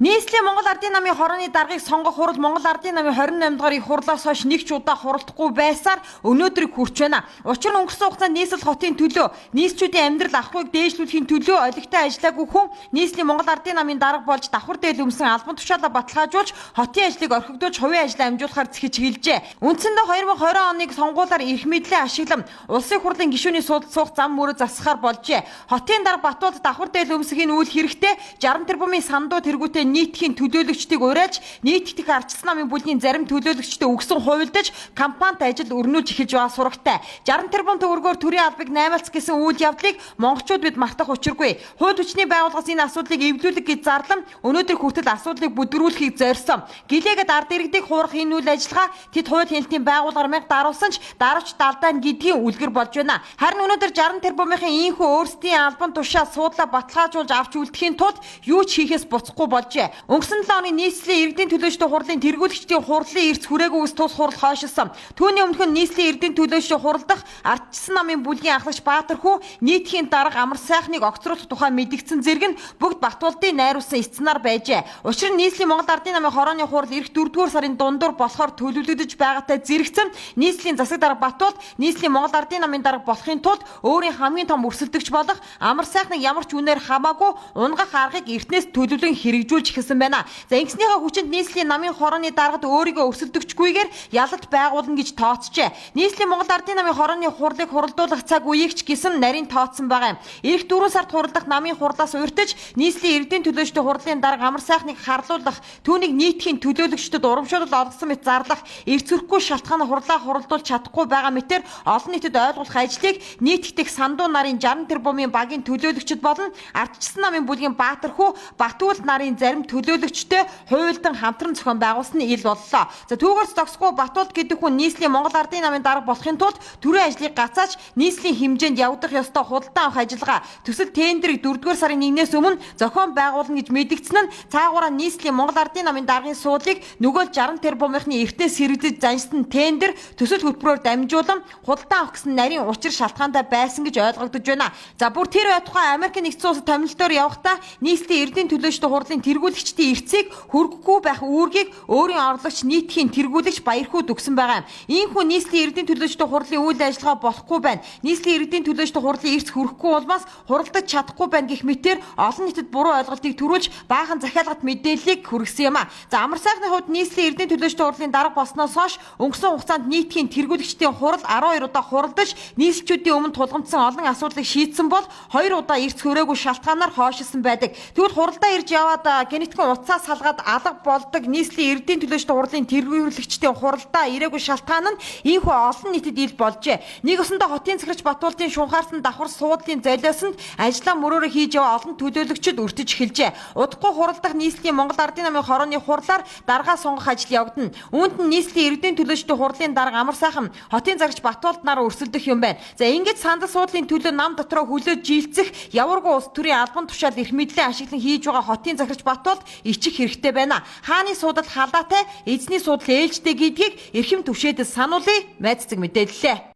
Нийслэлийн Монгол Ардын намын хорооны даргыг сонгох хурал Монгол Ардын намын 28 дахь их хурлаас хойш нэг ч удаа хуралдахгүй байсаар өнөөдрийг хүрч байна. Учир нь өнгөрсөн хугацаанд нийслэл хотын төлөө, нийслчүүдийн амьдрал ахуйг дээшлүүлэхийн төлөө олигтой ажиллаагүй хүн нийслэлийн Монгол Ардын намын дарга болж давхар дээл өмсөн албан тушаалаа баталгаажуулж хотын ажлыг орхигдуулж хувийн ажлаа амжуулахаар зэхэж хэлжээ. Үндсэндээ 2020 оныг сонгуулиар эрх мэдлийн ашиглан улсын хурлын гишүүний суудалд суух зам мөрөө засахаар болжээ. Хотын дарга Батууд давхар дээл өмсөхийн үйл хэрэгтэй 60 тэрбумын сандуу тэргүүтэй нийтхийн төлөөлөгчдийг урайлж нийтдэх ардчилсан намын бүлгийн зарим төлөөлөгчдөд өгсөн хувилдаж кампанит ажил өрнүүлж эхэлж байгаа сурагтай. 60 тэрбум төгрөгөөр төрийн албыг наймаалц гэсэн үйл явдлыг монголчууд бид мартах учиргүй. Хууль хүчний байгууллагаас энэ асуудлыг эвлүүлэх гэж зарлан өнөөдөр хүртэл асуудлыг бүдрүүлэхийг зорьсон. Гэлээгээд ард иргэдийг хуурах энэ үйл ажиллагаа тэд хууль хяналтын байгууллагаар мянга даруулсан ч даравч далдаа гэдгийн үлгэр болж байна. Харин өнөөдөр 60 тэрбумын ийхүү өөрсдийн албан тушаал суудлаа баталгаажуулж авч үлдэхийн тулд юу ч хийхээс буцахгүй болжээ. Өнгөрсөн 7 оны нийслэлийн иргэдийн төлөөлөгчдийн хурлын тэргүүлэгчдийн хурлын эрс хүрээгүйс тус хурал хойшилсан. Түүний өмнөх нь нийслэлийн иргэдийн төлөөлөгчдийн хуралдах ардчилсан намын бүлгийн анхлагч Баатархүү нийтхийн дарга амар сайхныг огцруулах тухай мэдгдсэн зэрэг нь бүгд Батуулдын найруулсан сценаар байжээ. Учир нь нийслэлийн Монгол Ардын намын хорооны хурал эх 4-р сарын дундуур болохоор төлөвлөгдөж байгаатай зэрэгцэн нийслэлийн засаг дарга Батууд нийслэлийн Монгол Ардын намын дарга болохын тулд өөрийн хамгийн том өрсөлдөгч болох амар сайхныг ямар ч үнээр хамаагүй унгах аргыг эртнээс төлөвлөн хэрэгжүүлж эхэлсэн байна. За ингэснийхээ хүчинд нийслэлийн намын хорооны даргад өөрийгөө өрсөлдөгчгүйгээр ялалт байгуулна гэж тооцжээ. Нийслэлийн Монгол Ардын намын хорооны хурлыг хуралдуулах цаг үеийг ч гэсэн нарийн тооцсон байгаа юм. Ирэх 4 сард хуралдах намын хурлаас урьдчилж нийслэлийн иргэдийн төлөөлөгчдийн хурлын дарга амар сайхныг харлуулах, түүнийг нийтхийн төлөөлөгчдөд урамшуулал олгосон мэт зарлах, эрцвэрхгүй шалтгаан хурлаа хуралдуулж чадахгүй байгаа мэтэр олон нийтэд ойлгуулах ажлыг нийтдэх сандуу нарын 60 тэрбумын багийн төлөөлөгчд болон ардчилсан намын бүлгийн Баатархүү, Батуул нарын зарим төлөөлөгчтэй хуйлдан хамтран зохион байгуулсан нь ил боллоо. За түүгээрс зогсохгүй Батууд гэдэг хүн нийслэлийн Монгол Ардын намын дарга болохын тулд төрийн ажлыг гацаач нийслэлийн хэмжээнд явагдах ёстой худалдан авах ажиллагаа төсөл тендерийг 4-р сарын 1-ээс өмнө зохион байгуулна гэж мэдгдсэн нь цаагаараа нийслэлийн Монгол Ардын намын даргын суудлыг нөгөө 60 тэрбумынхны эртнээс сэргэж заншсан тендер төсөл хөтөлбөрөөр дамжуулан худалдан авах гэсэн нарийн учир шалтгаантай байсан гэж ойлгогдож байна. За бүр тэр байтугай Америк нэгдсэн улсад томилолтоор явахдаа нийслэлийн эрдийн төлөөлөгчдийн хурлын тэргүүлэгчдийн эрцийг хүргэхгүй байх үүргийг өөрийн орлогч нийтхийн тэргүүлэгч Баярхүүд өгсөн байгаа юм. Ийхүү нийслэлийн эрдийн төлөөлөгчдийн хурлын үйл ажиллагаа болохгүй байна. Нийслэлийн эрдийн төлөөлөгчдийн хурлын эрц хүргэхгүй улмаас хуралдаж чадахгүй байна гэх мэтээр олон нийтэд буруу ойлголтыг төрүүлж баахан захиалгат мэдээллийг хүргэсэн юм а. За амар сайхны хувьд нийслэлийн эрдийн төлөөлөгчдийн хурлын дарга болсноос хойш өнгөрсөн хугацаанд нийтхийн тэргүүлэгчдийн хурал 12 удаа хуралдаж нийслэлчүүдийн өмнө тулгамдсан олон асуудлыг шийдсэн бол 2 удаа эрц хүрээгүй шалтгаанаар хойшилсан байдаг. Тэгвэл хуралдаа ирж яваад генетикийн утсаас салгаад алга болдог нийслэлийн эрдийн төлөөлөгчдийн хурлын тэргүүлэгчдийн хуралдаа ирээгүй шалтгаан нь ийхүү олон нийтэд ил болжээ. Нэг өсөндөө хотын захирагч Батуулдын шунхаарсан давхар суудлын золиосонд ажлаа мөрөөрөө хийж яваа олон төлөөлөгчд өртөж эхэлжээ. Удахгүй хуралдах нийслэлийн Монгол Ардын намын хорооны хурлаар даргаа сонгох ажил явагдана. Үүнд нь нийслэлийн эрдийн төлөөлөгчдийн хурлын дарга амар сайхан хотын захирагч Батуулд нараа өрсөлдөх юм байна. За ингэж сандал суудлын төлөө нам дотроо хүлээж жилцэх яваргүй улс төрийн албан тушаал эрх мэдлийн ашиглан хийж байгаа хотын захирагч Батуулд ичих хэрэгтэй байна. Хааны суудал халаатай, эзний суудал ээлжтэй гэдгийг эрхэм түвшээдэд сануулъя. Майццэг мэдээллээ.